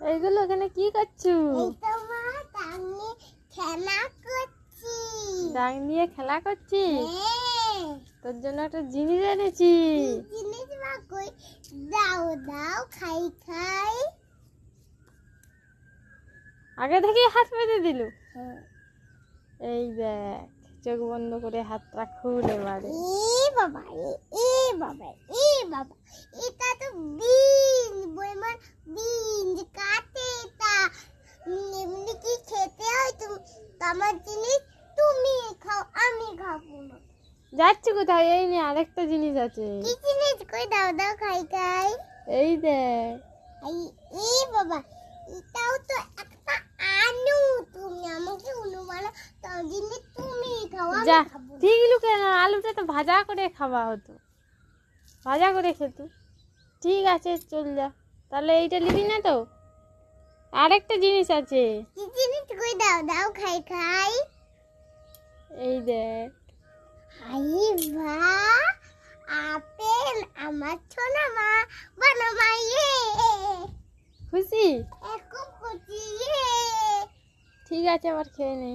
এইগুলো এখানে কি করছো? ডাং নিয়ে খেলা করছি। তোর জন্য একটা জিনিস এনেছি। আগে থেকে হাত পেতে দিল। এই দেখ, চোখ বন্ধ করে হাতটা খুল এবারে। এটা তো বিন বইমার বিন কাটে এটা এমনি কি খেতে হয়? তুমি আমার জিনিস তুমি খাও, আমি খাবো না। যাচ্ছি কোথায়? এই নে আরেকটা জিনিস আছে। কি জিনিস? কই দাও দাও খাই। এই দেখ। এই বাবা, এটাও তো একটা আলু। তুমি আমাকে অনুমান তাও জিনিস তুমি খাও, যা আমি খাবো না। ঠিক কেন? আলুটা তো ভাজা করে খাওয়া হতো, ভাজা করে খেত। ঠিক আছে চল যা। তাহলে এইটা নিবি না তো? আরেকটা জিনিস আছে। কি জিনিস? কই দাও দাও খাই। এই দেখ। হাই বাহ, আপেল আমার ছোনা মা বানামাইয়ে। খুশি? খুব খুশি। ঠিক আছে, আবার খেয়ে নে।